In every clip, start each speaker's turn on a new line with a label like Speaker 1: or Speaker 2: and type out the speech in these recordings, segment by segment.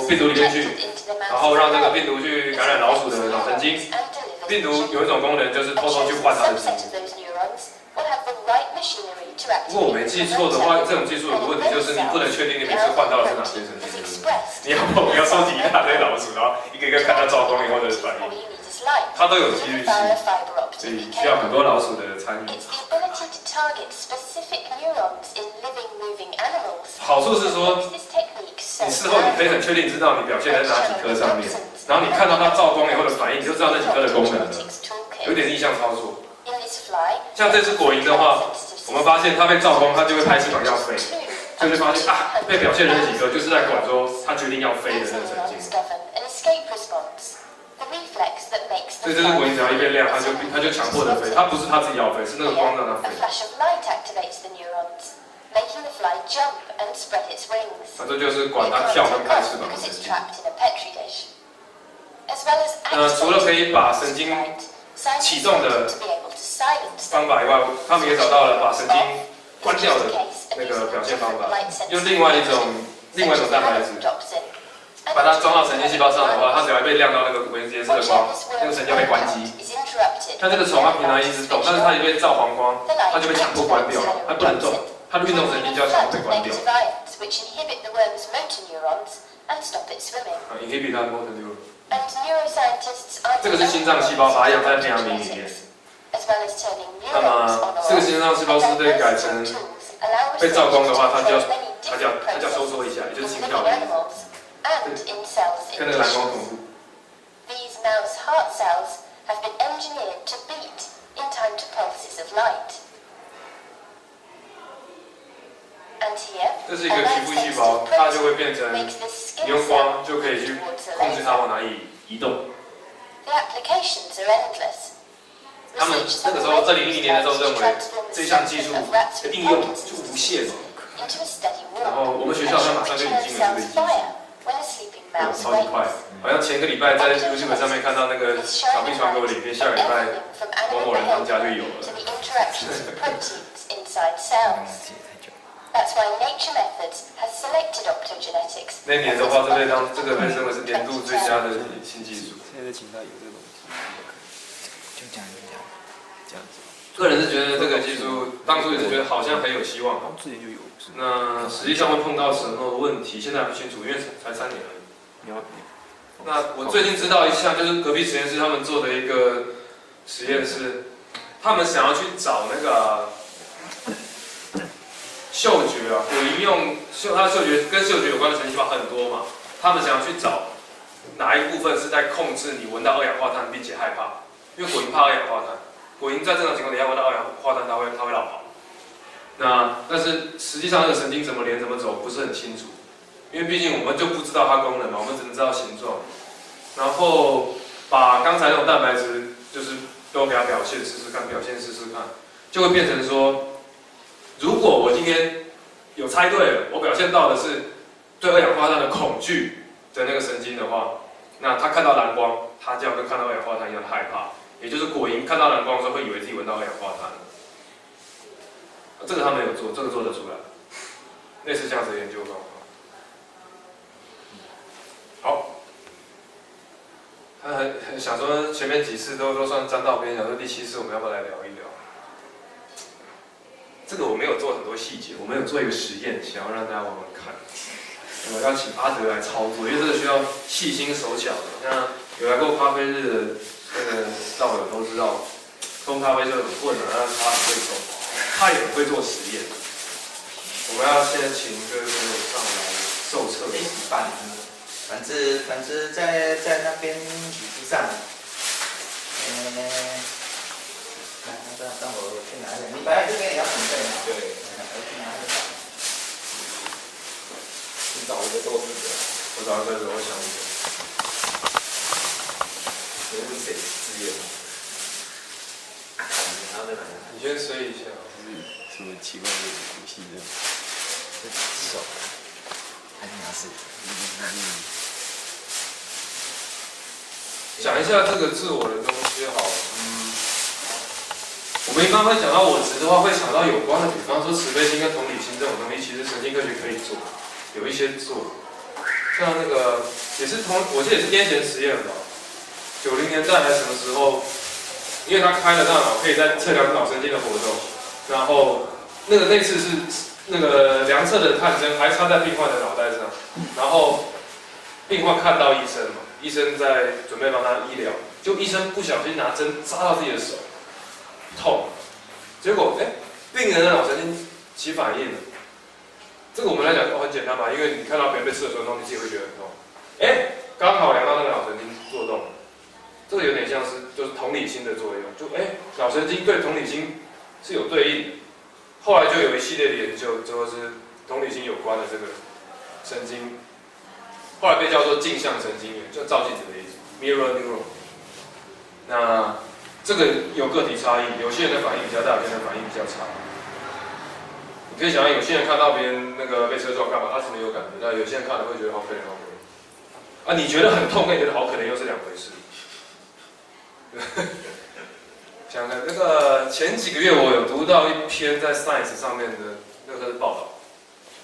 Speaker 1: 病毒里面去，然后让这个病毒去感染老鼠的脑神经。病毒有一种功能就是偷偷去换它的基因。如果我没记错的话，这种技术有个问题就是你不能确定你每次换到的是哪些神经元。你要收集一大堆老鼠，然后一个一个看它照光以后的反应，它都有几率性，所以需要很多老鼠的参与。好处是说，你事后你可以很确定知道你表现在哪几颗上面，然后你看到它照光以后的反应，你就知道那几颗的功能了，有点逆向操作。像这只果蝇的话，我们发现它被照光，它就会拍翅膀要飞，就会发现啊，被表现的那几颗就是在管说它决定要飞的那个神经。所以这只果蝇只要一变亮，它就强迫的飞，它不是它自己要飞，是那个光让它飞。这就是管它跳跟拍翅膀的神经。除了可以把神经启动的方法以外，他们也找到了把神经关掉的那个表现方法，用另外一种蛋白质，把它装到神经细胞上的话，它只要被亮到那个颜色的光，那个神经会关机。像这个虫，它平常一直动，但是它一被照黄光，它就被强迫关掉了，它不能动，它的运动神经就要强迫被关掉。inhibit 它的 motor neuron。这个是心脏细胞，把它养在培养皿里面。那么这个心脏细胞是被改成被照光的话，它叫收缩一下，也就是心跳的意思。跟那个蓝光同步。这是一个皮肤细胞，它就会变成你用光就可以去控制它往哪里移动。他们那个时候2010年的时候认为这项技术的应用就无限，然后我们学校它马上就引进了这个技术，超级快，好像前个礼拜在 YouTube 上面看到那个小蜜传给我的影片，下个礼拜某人他们家就有了。那年的话，这个被认为是年度最佳的新技术。
Speaker 2: 现在请他有这种就讲这样子。
Speaker 1: 个人是觉得这个技术当初也是觉得好像很有希望，
Speaker 2: 之前就有。
Speaker 1: 那实际上会碰到什么问题，现在还不清楚，因为才3年而已。那我最近知道一项，就是隔壁实验室他们做的一个实验是，他们想要去找那个嗅觉啊，果蝇用它的嗅觉跟嗅觉有关的神经细胞很多嘛，他们想要去找哪一部分是在控制你闻到二氧化碳并且害怕，因为果蝇怕二氧化碳，果蝇在正常情况底下闻到二氧化碳它会绕跑。但是实际上那个神经怎么连怎么走不是很清楚，因为毕竟我们就不知道它功能嘛，我们只能知道形状。然后把刚才那种蛋白质就是都给它表现试试看，就会变成说，如果我今天有猜对了，我表现到的是对二氧化碳的恐惧的那个神经的话，那它看到蓝光，它就要跟看到二氧化碳一样的害怕，也就是果蝇看到蓝光的时候会以为自己闻到二氧化碳。这个他们有做，这个做得出来，类似这样子的研究方法。好，想说前面几次都算沾到边，想说第7次我们要不要来聊一聊？这个我没有做很多细节，我们有做一个实验，想要让大家玩玩看。我要请阿德来操作，因为这个需要细心手巧的。那有来过咖啡日的那个道友都知道，冲咖啡就很困难，但他很会冲，他也很会做实验。我们要先请一个朋友上来受测。
Speaker 3: 反正在那边椅子上。让我去拿一下。你本来这边也要准备嘛？对。我去拿一个。你找一个做事者。
Speaker 1: 我找一个，我想一个。
Speaker 3: 你问谁自愿？然后再拿。
Speaker 1: 你先睡一下。
Speaker 2: 什么奇怪的游戏的？
Speaker 3: 手。还是拿纸？
Speaker 1: 讲一下这个自我的东西好了。我们一般会讲到我执的话，会想到有关的，比方说慈悲心跟同理心这种东西，其实神经科学可以做，有一些做。像那个也是我记得也是癫痫实验吧，90年代还是什么时候，因为他开了大脑可以在测量脑神经的活动，然后那次是那个量测的探针还插在病患的脑袋上，然后病患看到医生嘛，医生在准备帮他医疗，就医生不小心拿针扎到自己的手，痛，结果病人的脑神经起反应了。这个我们来讲很简单嘛，因为你看到别人被刺的时候，你自己会觉得很痛。刚好量到那个脑神经作动，这个有点像是就是同理心的作用，就脑神经对同理心是有对应的。后来就有一系列的研究，就是同理心有关的这个神经，后来被叫做镜像神经元，就照镜子的意思 ，mirror neuron。那这个有个体差异，有些人的反应比较大，有些人的反应比较差。你可以想象，有些人看到别人那个被车撞干嘛，他是没有感觉；那有些人看了会觉得好可怜，好可怜。啊，你觉得很痛，跟你觉得好可怜又是两回事。想想看，那个前几个月我有读到一篇在 Science 上面的那个报道，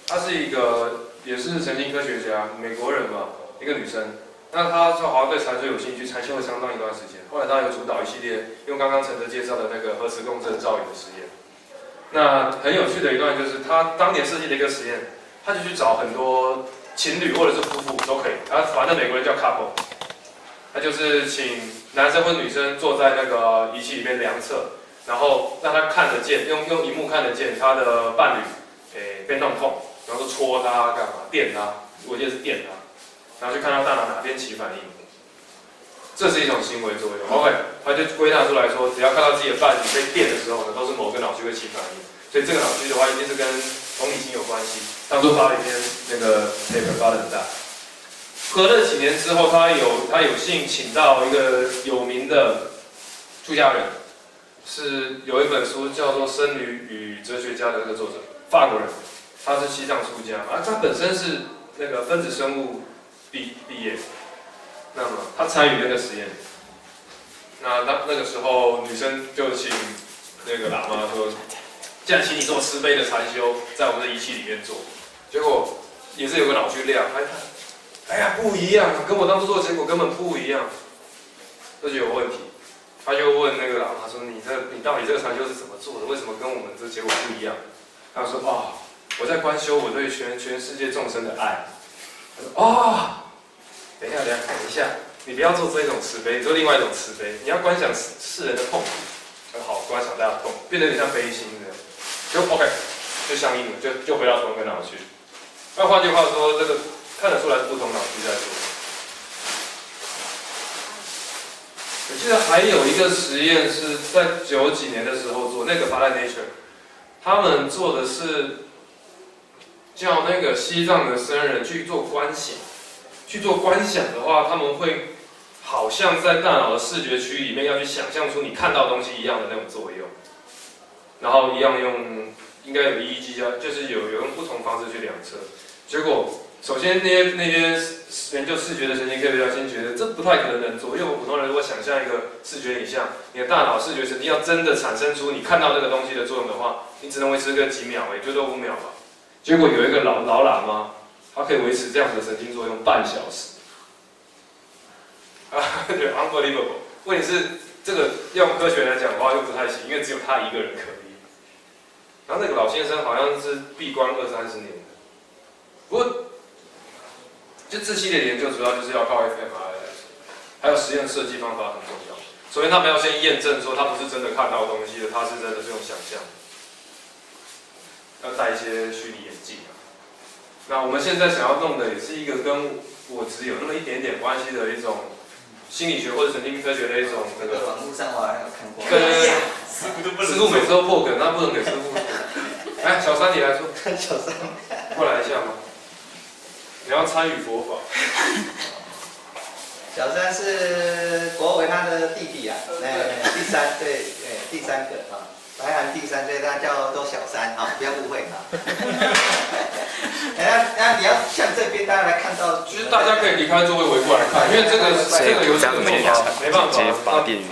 Speaker 1: 她是一个也是神经科学家，美国人嘛，一个女生。那她说好像对禅修有兴趣，禅修了相当一段时间。后来她有主导一系列用刚刚陈哲介绍的那个核磁共振造影的实验。那很有趣的一段就是，他当年设计的一个实验，他就去找很多情侣或者是夫妇都可以，反正美国人叫 couple， 他就是请男生或女生坐在那个仪器里面量测，然后让他看得见，用荧幕看得见他的伴侣，被弄痛，然后就戳他干嘛，电他，我记得是电他，然后去看他大脑哪边起反应。这是一种行为作用 ，OK， 他就归纳出来说，只要看到自己的伴侣被电的时候呢，都是某个脑区会起反应，所以这个脑区的话，一定是跟同理心有关系。当初发了一篇那个 paper 发得很大。隔了几年之后，他有幸请到一个有名的出家人，是有一本书叫做《僧侣与哲学家》的那个作者，法国人，他是西藏出家，他本身是那个分子生物毕业。那么他参与那个实验，那个时候女生就请那个喇嘛说，既然请你这么慈悲的禅修，在我们的仪器里面做，结果也是有个脑区亮，哎呀不一样，跟我当初做的结果根本不一样，这就有问题。他就问那个喇嘛说，你到底这个禅修是怎么做的？为什么跟我们这结果不一样？他说我在观修我对全世界众生的爱。他说等一下，你不要做这种慈悲，你做另外一种慈悲。你要观想世人的痛苦，好观想大家的痛，变得有点像悲心这样，就 OK， 就相应了，就回到同一个脑区。那换句话说，这个看得出来是不同脑区在做。我记得还有一个实验是在90几年的时候做，那个发在 Nature， 他们做的是叫那个西藏的僧人去做观想。去做观想的话，他们会好像在大脑的视觉区域里面要去想象出你看到东西一样的那种作用，然后一样应该有EEG啊，就是有用不同方式去量测。结果首先那些研究视觉的神经科学家先觉得这不太可能做，因为我们普通人如果想象一个视觉影像，你的大脑视觉神经要真的产生出你看到那个东西的作用的话，你只能维持个几秒，也就5秒吧。结果有一个老喇嘛。它可以维持这样的神经作用半小时，对 ，unbelievable。问题是这个用科学来讲的话又不太行，因为只有他一个人可以。然后那个老先生好像是闭关20-30年的，不过就这系列研究主要就是要靠 fMRI 来做，还有实验设计方法很重要。首先他们要先验证说他不是真的看到东西的，他是真的是用想象，要戴一些虚拟眼镜。那我们现在想要弄的也是一个跟我只有那么一点点关系的一种心理学或者神经科学的一种那个。
Speaker 3: 网络上我好像有看过。
Speaker 1: 对，师傅每次都破梗，那不能给师傅。哎，小三你来说。
Speaker 3: 小三，
Speaker 1: 过来一下嘛。你要参与佛法。
Speaker 3: 小三是国伟他的弟弟啊，第三个啊。排行第3，所以他叫都小三啊，不要误会啊。那你要向这边大家来看到，
Speaker 1: 其实大家可以离开座位围过来看，因为这个有这个做法，没办法，
Speaker 2: 直接把电影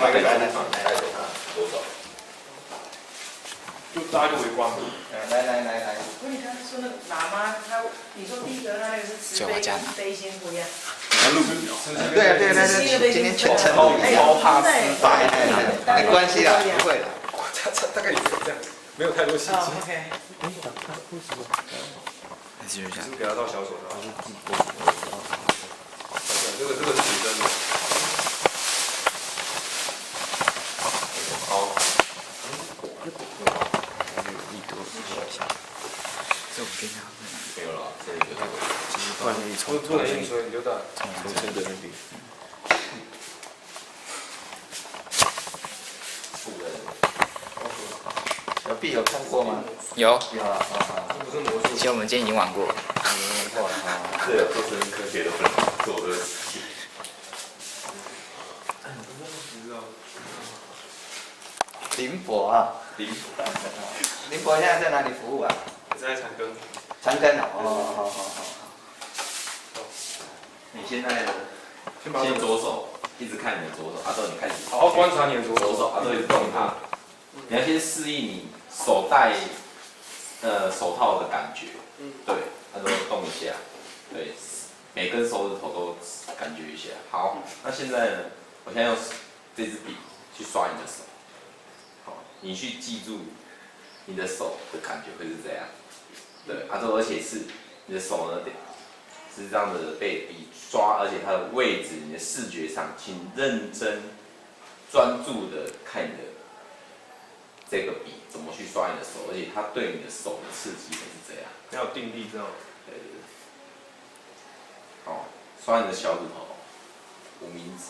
Speaker 2: 对。
Speaker 1: 就大家就围观嘛。
Speaker 3: 来，
Speaker 4: 不是你刚才说那个喇嘛，你说第一个那个是慈悲跟悲心不一样。
Speaker 3: 对啊，今天全程录影，
Speaker 4: 超怕失败，
Speaker 3: 没关系啦，不会啦。
Speaker 1: 大概也是这样，没有太多细节。
Speaker 4: OK。
Speaker 2: 继续讲
Speaker 1: 是。给他到小手的。这个是真的。好。
Speaker 2: 这我跟他
Speaker 5: 没有了，这里就是
Speaker 2: 不然你从
Speaker 1: 不能硬吹，你就打。
Speaker 2: 从深圳那边。
Speaker 3: 有 B 有看过吗？
Speaker 2: 有，
Speaker 3: 有啊，
Speaker 1: 这不是魔术。
Speaker 2: 其实我们今天已经玩过。
Speaker 5: 这有做生物科学的不能做这个事情。
Speaker 3: 林博啊，林博现在在哪里服务啊？
Speaker 1: 我在长庚。
Speaker 3: 长庚啊，好。
Speaker 5: 你现在先左手一直看你的左手，阿豆你开始
Speaker 1: 好好观察你的左手。
Speaker 5: 阿豆一直动它，你要先适应你手戴手套的感觉，对，阿豆动一下，对，每根手指头都感觉一下。好，那现在呢，我现在用这支笔去刷你的手，好，你去记住你的手的感觉会是这样，对，阿豆，而且是你的手呢是这样的被笔刷，而且它的位置，你的视觉上，请认真、专注的看你的这个笔怎么去刷你的手，而且它对你的手的刺激会是这样。
Speaker 1: 要有定力这样。
Speaker 5: 对。好，刷你的小指头、无名指、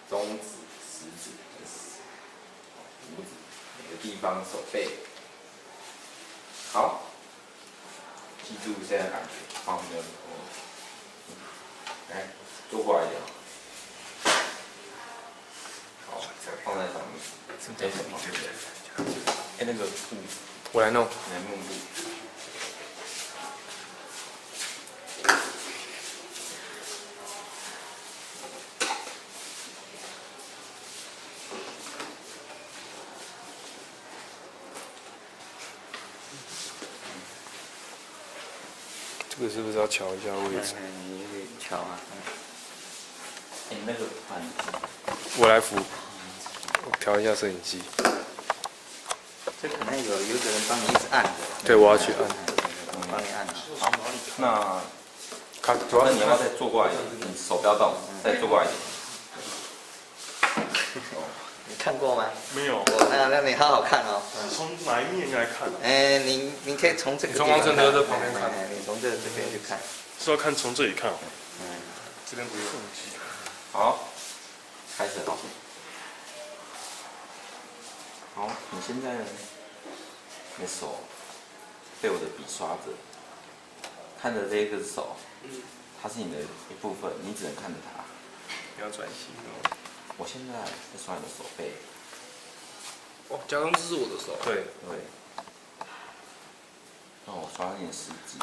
Speaker 5: 中指、食指、拇指，每个地方手背。好，记住现在的感觉。放这个，来，坐过来一点。好，放在上面。在手旁边。哎，那个布，
Speaker 1: 我来弄。
Speaker 5: 来弄布。
Speaker 1: 这个是不是要调一下位置？
Speaker 3: 你可以瞧啊。
Speaker 5: 哎，那个板子，
Speaker 1: 我来扶，我调一下摄影机。
Speaker 3: 这可能有一个人帮你一直按着。
Speaker 1: 对，我要去按。
Speaker 3: 我帮你按。
Speaker 5: 好，那主要你要不要再坐过来一点？你手不要动，再坐过来一点。
Speaker 3: 你看过吗？
Speaker 6: 没有。
Speaker 3: 那你好好看哦。
Speaker 6: 从哪一面来看？
Speaker 3: 您可以从这个地
Speaker 1: 从
Speaker 3: 方
Speaker 1: 王承德的旁边看。
Speaker 3: 你从这边去看。
Speaker 6: 是要看从这里看哦。
Speaker 1: 这边不用。
Speaker 5: 好，开始好。好，你现在呢？你的手被我的笔刷着，看着这个手，它是你的一部分，你只能看着它。
Speaker 1: 不要专心哦。
Speaker 5: 我现在在刷你的手背。
Speaker 1: 哦，假装这是我的手。对。
Speaker 5: 对。让我刷你的食指。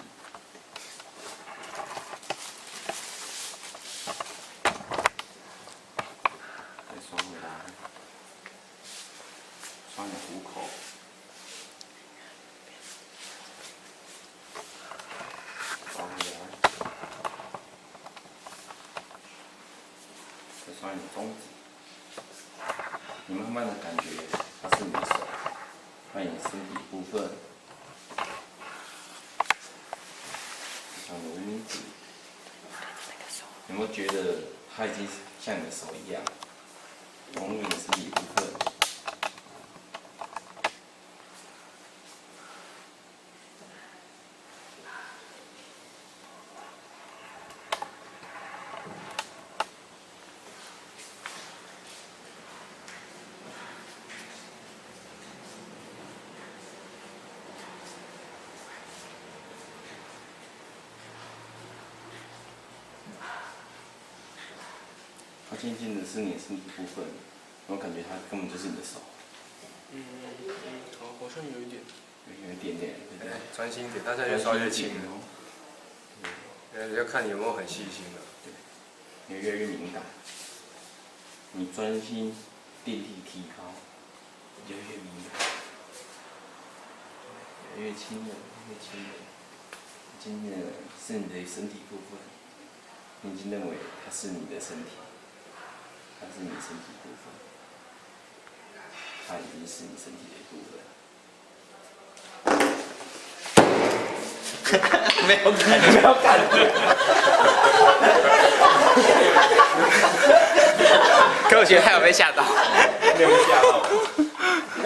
Speaker 5: 再刷回来。刷你的虎口。刷回来。再刷你的中指。你慢慢的感觉它是你的手，换你的身体部分，像你的无名指，有没有觉得它已经像你的手一样融入你的身体部分？它渐渐的是你的身体部分，我感觉它根本就是你的手。
Speaker 1: 好像有一点。
Speaker 5: 有一点点，对不对？
Speaker 1: 专心一点，大家越刷越轻。要看你有没有很细心的。
Speaker 5: 对，你越来越敏感。你专心，定力提高，越来越敏感。
Speaker 7: 越亲的越亲的，已经是你的身体部分，你已经认为它是你的身体，它是你的身体部分，它已经是你身体的一部分。
Speaker 2: 没有感觉，没有感觉。可我觉得他有被吓到。
Speaker 5: 没有吓到，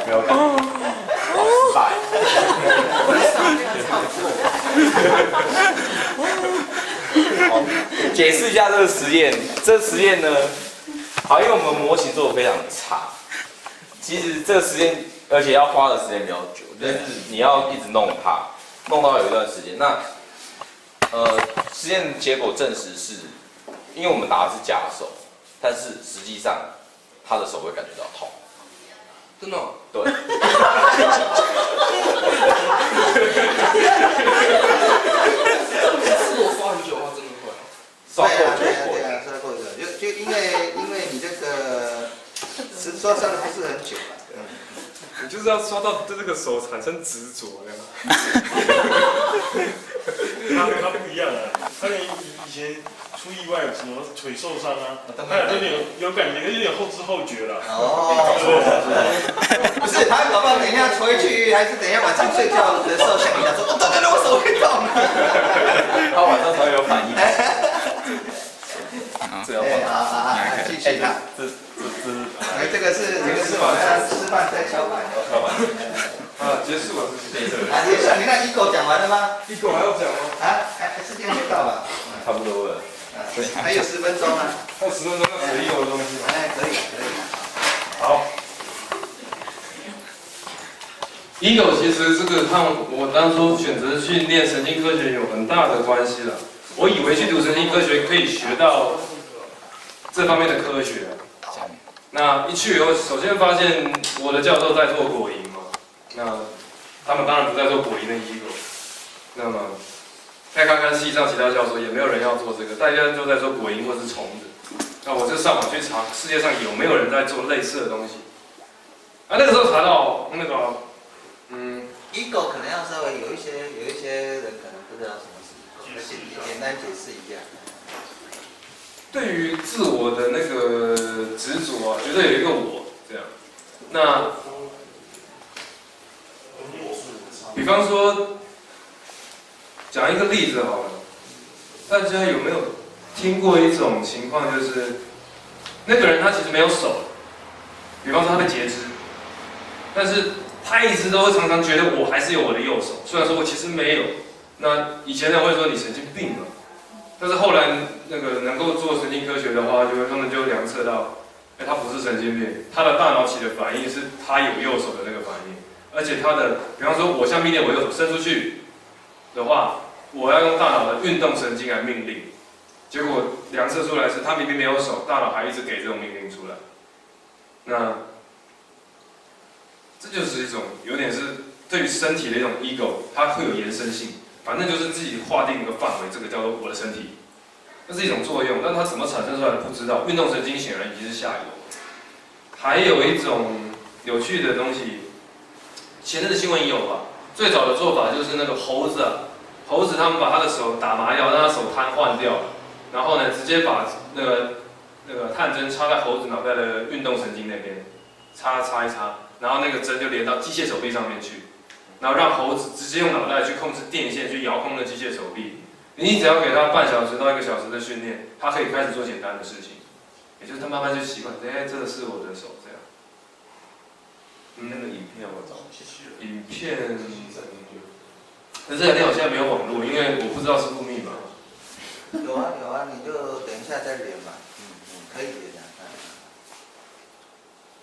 Speaker 5: 没有感觉，好失败。好，解释一下这个实验。这个实验呢，好，因为我们模型做的非常差，其实这个实验，而且要花的时间比较久，就是你要一直弄它，弄到有一段时间。那实验结果证实是，因为我们打的是假手，但是实际上他的手会感觉到痛。
Speaker 1: 真的、哦？
Speaker 5: 对。
Speaker 1: 如果刷很久的话，真的会。
Speaker 5: 刷过就
Speaker 3: 对啊，刷过就因为你这个刷的不是很久了。
Speaker 1: 你就是要刷到对这个手产生执着，这样。
Speaker 6: 他不一样啊，他连以前出意外有什么腿受伤啊，他有点有感觉，有点后知后觉了。
Speaker 3: 不是，他搞不好等一下回去，还是等一下晚上睡觉的时候想一想说，我等等，我手会痛。
Speaker 5: 他晚上才会有反应。这样
Speaker 3: 好，继续看。这个是我们要示范在敲板的。
Speaker 1: 结束了，这是
Speaker 3: 结束。你看Eagle讲完了吗
Speaker 1: ？Eagle还要讲吗？
Speaker 3: 时间就到了。
Speaker 5: 差不多了。
Speaker 3: 还有10分钟啊。
Speaker 1: 还有10分钟要学Eagle的东西吗？
Speaker 3: 可以。
Speaker 1: 好。Eagle 其实这个和我当初选择去念神经科学有很大的关系了。我以为去读神经科学可以学到这方面的科学。那一去以后，首先发现我的教授在做果蝇嘛，那他们当然不在做果蝇的Eagle。那么再看看系上其他教授，也没有人要做这个，大家都在做果蝇或是虫子。那我就上网去查世界上有没有人在做类似的东西。那个时候查到那个
Speaker 3: Eagle 可能要稍微有一些人可能不知道什么是Eagle，简单解释一下。
Speaker 1: 对于自我的那个执着啊，觉得有一个我这样。那比方说，讲一个例子好了，大家有没有听过一种情况，就是那个人他其实没有手，比方说他被截肢，但是他一直都会常常觉得我还是有我的右手，虽然说我其实没有。那以前人会说你神经病嘛。但是后来那个能够做神经科学的话，他们就量测到，他不是神经病，他的大脑起的反应是他有右手的那个反应，而且他的，比方说我像命令我右手伸出去的话，我要用大脑的运动神经来命令，结果量测出来是他明明没有手，大脑还一直给这种命令出来，那这就是一种有点是对于身体的一种 ego， 它会有延伸性。反正就是自己划定一个范围，这个叫做我的身体，这是一种作用，但它怎么产生出来的不知道。运动神经显然已经是下游。还有一种有趣的东西，前阵子新闻也有吧。最早的做法就是那个猴子啊，猴子他们把他的手打麻药，让他手瘫痪掉，然后呢直接把那个探针插在猴子脑袋的运动神经那边，插一插，然后那个针就连到机械手臂上面去。然后让猴子直接用脑袋去控制电线，去遥控那机械手臂。你只要给他半小时到1个小时的训练，他可以开始做简单的事情。也就是他慢慢就习惯，这是我的手这样。
Speaker 5: 那个影片我找
Speaker 1: 影片，但这两天我现在没有网络，因为我不知道输入密码。
Speaker 3: 有啊，你就等一下再连嘛。可以连的。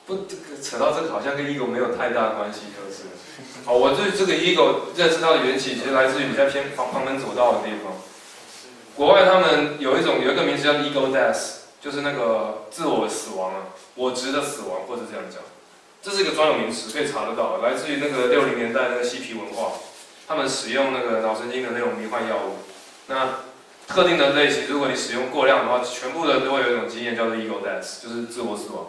Speaker 1: 不，这个扯到这个好像跟 ego 没有太大的关系，就是。好，我对这个 ego 认识到的缘起，其实来自于比较偏旁门左道的地方。国外他们有一个名词叫 ego death， 就是那个自我死亡啊，我执的死亡，或者这样讲。这是一个专有名词，可以查得到，来自于那个60年代那个嬉皮文化，他们使用那个脑神经的那种迷幻药物。那特定的类型，如果你使用过量的话，全部的都会有一种经验叫做 ego death， 就是自我死亡。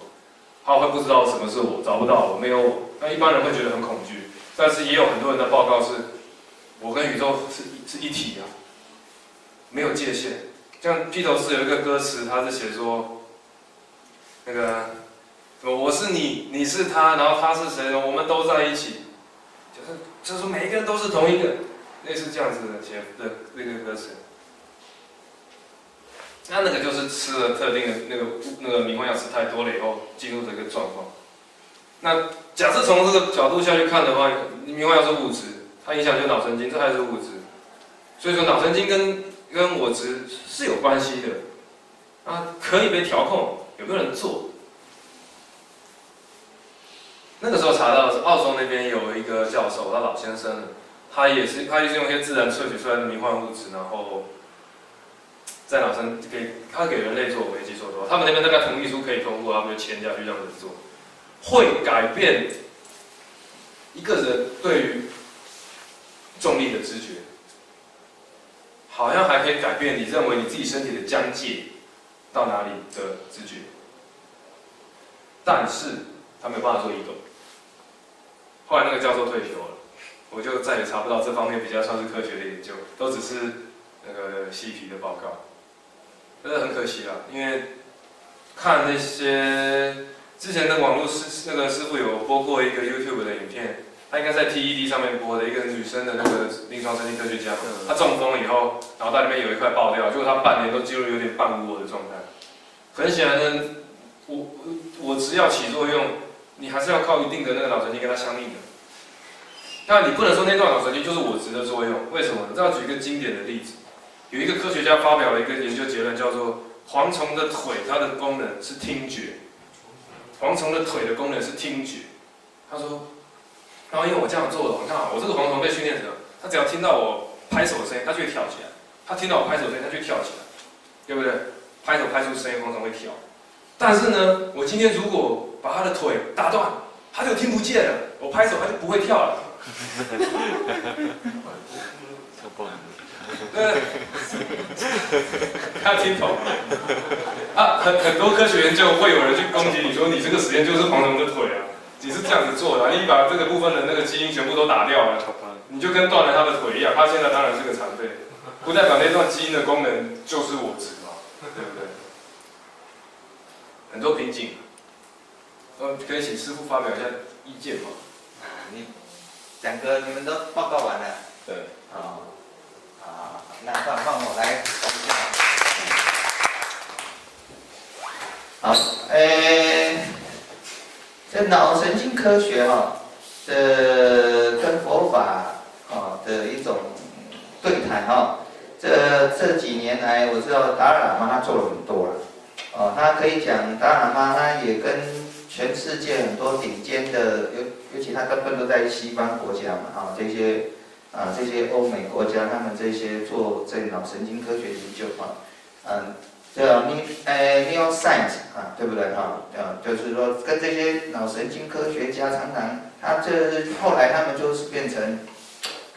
Speaker 1: 他会不知道什么是我，找不到我，没有我。那一般人会觉得很恐惧。但是也有很多人的报告是，我跟宇宙是一体啊，没有界限。像披头士有一个歌词，他是写说，那个我是你，你是他，然后他是谁，我们都在一起，就是每一个人都是同一个，类似这样子的写的那个歌词。那个就是吃了特定的那个迷幻药吃太多了以后进入的一个状况。那假设从这个角度下去看的话，迷幻药是物质，它影响就脑神经，这还是物质。所以说脑神经跟我执是有关系的，啊，可以被调控，有没有人做？那个时候查到是澳洲那边有一个教授，他老先生了，他也是用一些自然萃取出来的迷幻物质，然后在脑神给人类做，我没记错的话，他们那边大概同意书可以通过，他们就签下去这样子做，会改变一个人对于重力的知觉，好像还可以改变你认为你自己身体的疆界到哪里的知觉，但是他没有办法做移动。后来那个教授退休了，我就再也查不到这方面比较像是科学的研究，都只是那个嬉皮的报告，真的很可惜啦。因为看那些之前的网络那个师傅有播过一个 YouTube 的影片，他应该在 TED 上面播的一个女生的那个临床神经科学家，她中风以后，脑袋里面有一块爆掉，结果她半年都进入有点半无我的状态。很显然的，我只要起作用，你还是要靠一定的那个脑神经跟它相应的。但你不能说那段脑神经就是我执的作用，为什么？这要举一个经典的例子，有一个科学家发表了一个研究结论，叫做蝗虫的腿它的功能是听觉，蝗虫的腿的功能是听觉。他说，然后因为我这样做的，你看啊，我这个蝗虫被训练成，它只要听到我拍手的声音，它就会跳起来；它听到我拍手的声音，它就会跳起来，对不对？拍手拍出声音，蝗虫会跳。但是呢，我今天如果把它的腿打断，它就听不见了，我拍手它就不会跳了。对，他听懂啊，很多科学研究会有人去攻击你说你这个实验就是蝗虫的腿啊，你是这样子做的，你把这个部分的那个基因全部都打掉了，你就跟断了他的腿一样，他现在当然是个残废，不代表那段基因的功能就是我执嘛，对不对？很多瓶颈，可以请师傅发表一下意见吗？
Speaker 3: 两个你们都报告完了。
Speaker 5: 对。
Speaker 3: 那换我来。好，这脑神经科学跟佛法的一种对谈这几年来，我知道达赖喇嘛他做了很多了，他可以讲达赖喇嘛他也跟全世界很多顶尖的，尤其他根本都在西方国家嘛，这些欧美国家，他们这些做这脑神经科学研究叫neuroscience对不对就是说跟这些脑神经科学家常常，后来他们就是变成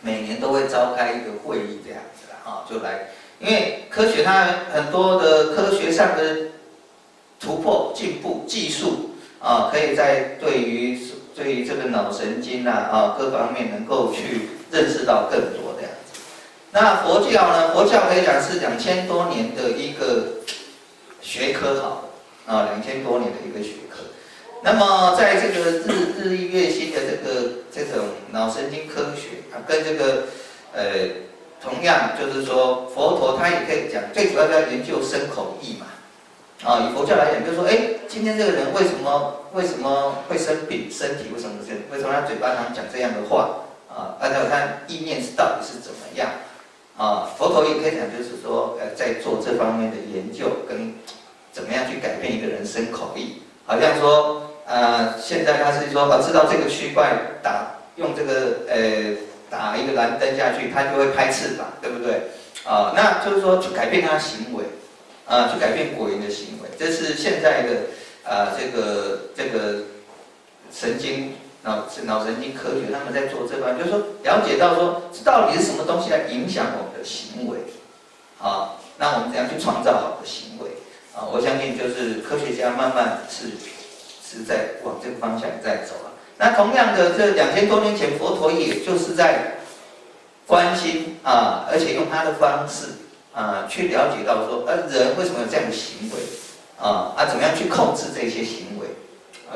Speaker 3: 每年都会召开一个会议这样子啦，就来，因为科学它很多的科学上的突破进步技术可以在对于这个脑神经各方面能够去认识到更多这样子。那佛教呢？佛教可以讲是2000多年的一个学科2000多年的一个学科。那么在这个日益越新的这种脑神经科学跟这个同样就是说佛陀他也可以讲，最主要要研究身口意嘛。以佛教来讲，就是说，今天这个人为什么会生病？身体为什么他嘴巴常讲这样的话？按照他意念是到底是怎么样？佛陀也可以讲，就是说，在做这方面的研究，跟怎么样去改变一个人身口意。好像说，现在他是说，知道这个区块用这个打一个蓝灯下去，他就会拍翅膀，对不对？那就是说去改变他的行为。去改变果蝇的行为，这是现在的这个脑神经科学他们在做这方面，就是说了解到说这到底是什么东西来影响我们的行为，那我们怎样去创造好的行为，我相信就是科学家慢慢是在往这个方向在走了。那同样的，这2000多年前，佛陀也就是在关心啊，而且用他的方式啊，去了解到说，人为什么有这样的行为怎么样去控制这些行为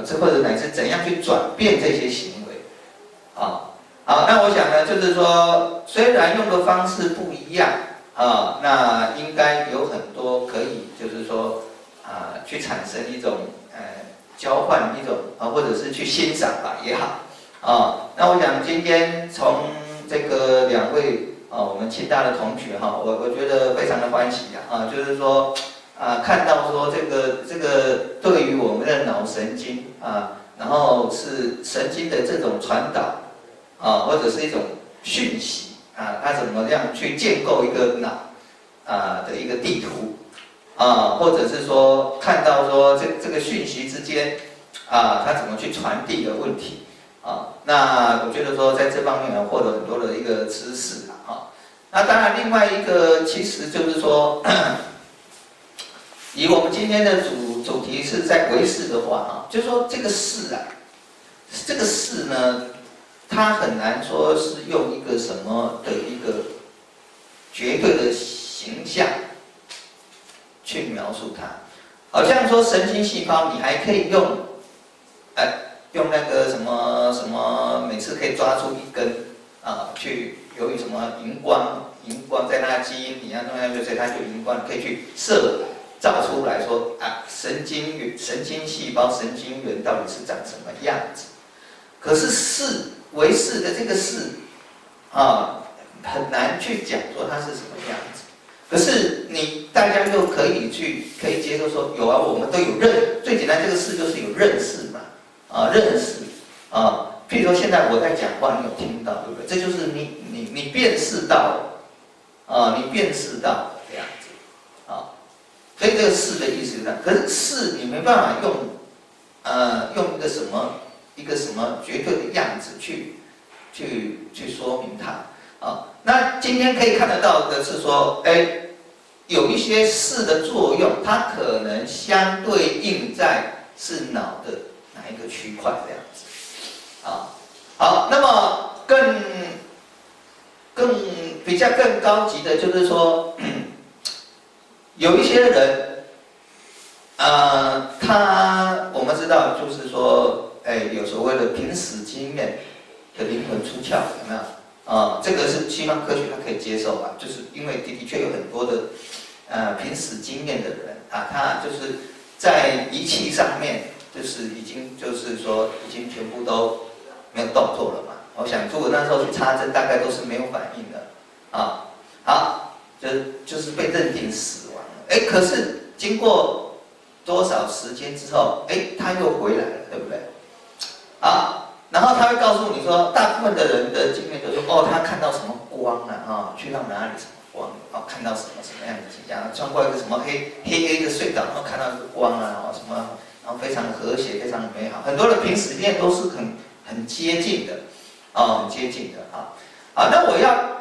Speaker 3: 这或者乃至怎样去转变这些行为好，那我想呢，就是说，虽然用的方式不一样那应该有很多可以，就是说去产生一种交换一种或者是去欣赏吧也好那我想今天从这个2位我们清大的同学我觉得非常的欢喜就是说看到说这个对于我们的脑神经然后是神经的这种传导或者是一种讯息它怎么样去建构一个脑的一个地图或者是说看到说这个讯息之间它怎么去传递的问题那我觉得说在这方面获得很多的一个知识那当然另外一个其实就是说以我们今天的主题是在唯识的话就是说这个识呢，它很难说是用一个什么的一个绝对的形象去描述它，好像说神经细胞，你还可以用那个什么，每次可以抓出一根去由于什么荧光在它的基因里弄下去，所以它就荧光可以去照出来说神经细胞、神经元到底是长什么样子。可是唯识的这个识很难去讲说它是什么样子。可是大家就可以接受说有我们都有最简单这个识就是有认识嘛认识譬如说现在我在讲话，你有听到对不对？这就是你辨识到了你辨识到了这样子所以这个识的意思是这样。可是识你没办法用一个什么绝对的样子去说明它那今天可以看得到的是说，有一些识的作用，它可能相对应在是脑的哪一个区块这样子好，那么比较更高级的就是说，有一些人我们知道就是说有所谓的濒死经验的灵魂出窍，有没有这个是西方科学它可以接受吧，就是因为的确有很多的濒死经验的人他就是在仪器上面就是已经全部都没有动作了嘛。我想如果那时候去插针，大概都是没有反应的好，就是被认定死亡了。可是经过多少时间之后，他又回来了，对不对？然后他会告诉你说，大部分的人的经验就是他看到什么光去到哪里什么光看到什么样的景象，穿过一个什么黑的隧道，然后看到一个光什么，然后非常和谐，非常美好。很多的濒死经验都是很接近的很接近的那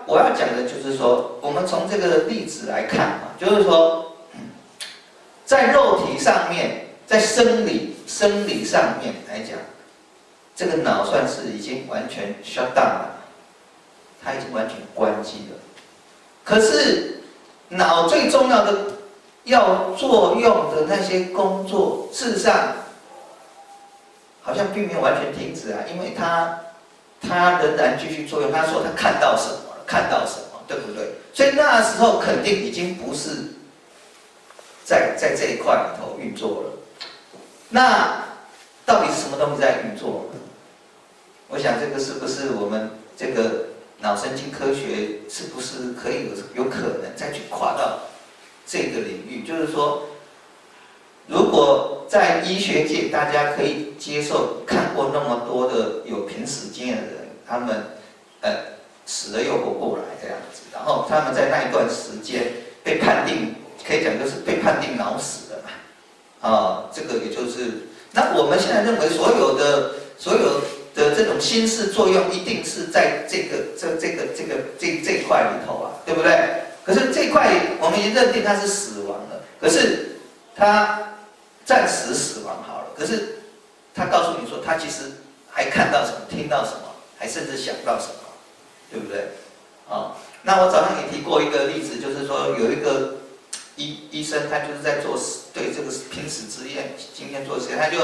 Speaker 3: 我要讲的就是说，我们从这个例子来看就是说，在肉体上面，在生理上面来讲，这个脑算是已经完全 shut down 了，它已经完全关机了。可是脑最重要的要作用的那些工作，事实上好像并没有完全停止因为它仍然继续作用。他说他看到什么，对不对？所以那时候肯定已经不是在这一块里头运作了。那到底是什么东西在运作？我想这个是不是我们这个脑神经科学是不是可以有可能再去跨到这个领域？就是说，如果在医学界大家可以接受看过那么多的有濒死经验的人，他们死了又活过来这样子，然后他们在那一段时间被判定，可以讲就是被判定脑死了嘛这个也就是那我们现在认为所有的这种心识作用一定是在这一块里头对不对？可是这块我们已经认定它是死亡了，可是它暂时死亡好了，可是他告诉你说他其实还看到什么，听到什么，还甚至想到什么，对不对？啊，那我早上也提过一个例子，就是说有一个医生，他就是在做对这个濒死经验做实验，他就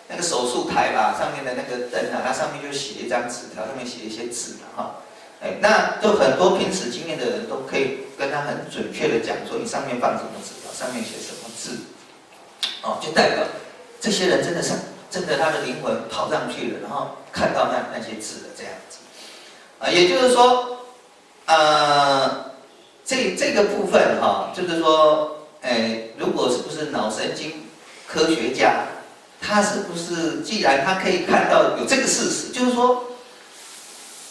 Speaker 3: 那个手术台吧，上面的那个灯啊，它上面就写一张纸条，上面写一些字嘛，哈，哎，那就很多濒死经验的人都可以跟他很准确的讲说，你上面放什么纸条，上面写什么字，哦，就代表这些人真的他的灵魂跑上去了，然后看到那些字的这样子，啊，也就是说。这个部分哈，就是说，如果是不是脑神经科学家，他是不是既然他可以看到有这个事实，就是说，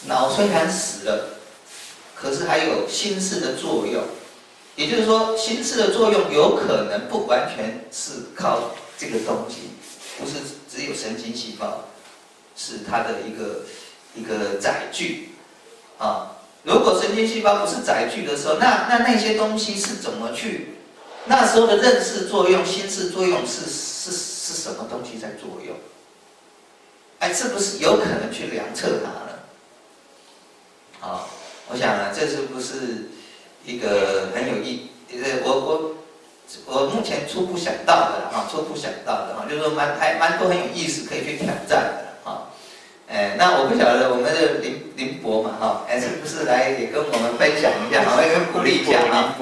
Speaker 3: 脑虽然死了，可是还有心室的作用，也就是说，心室的作用有可能不完全是靠这个东西，不是只有神经细胞是它的一个载具啊。如果神经细胞不是载具的时候，那些东西是怎么去？那时候的认识作用、心识作用是什么东西在作用？哎，是不是有可能去量测它呢？好，我想啊，这是不是一个很有意？我目前初步想到的哈，初步想到的哈，就是说蛮多很有意思可以去挑战的哈。那我不晓得我们的林博嘛哈，是不是来也跟我们分享一下，好，也鼓励一下哈。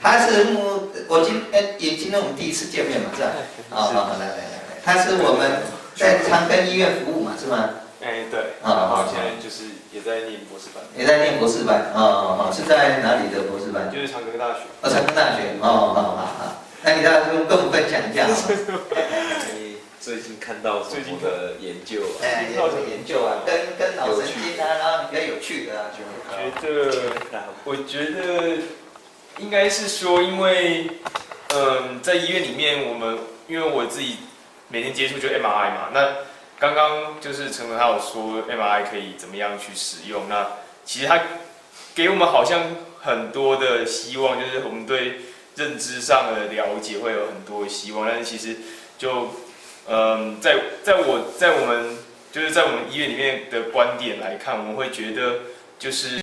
Speaker 3: 他是也今天我们第一次见面嘛，是吧？好，来，他是我们在长庚医院服务嘛，是吗？
Speaker 8: 对。
Speaker 3: 好，
Speaker 8: 现在就是也在念博士班。
Speaker 3: 也在念博士班，是在哪里的博士班？
Speaker 8: 就是长庚大学。
Speaker 3: 长庚大学，好。那你大家跟我们分享一下好吗？
Speaker 7: 最近看到什么的研究啊？
Speaker 3: 研究啊，跟脑神经啊，然后比较有趣的啊，
Speaker 8: 我觉得应该是说，因为在医院里面，因为我自己每天接触就 MRI 嘛，那刚刚就是陈文他有说 MRI 可以怎么样去使用，那其实他给我们好像很多的希望，就是我们对认知上的了解会有很多希望，但是其实就在我们医院里面的观点来看，我们会觉得就是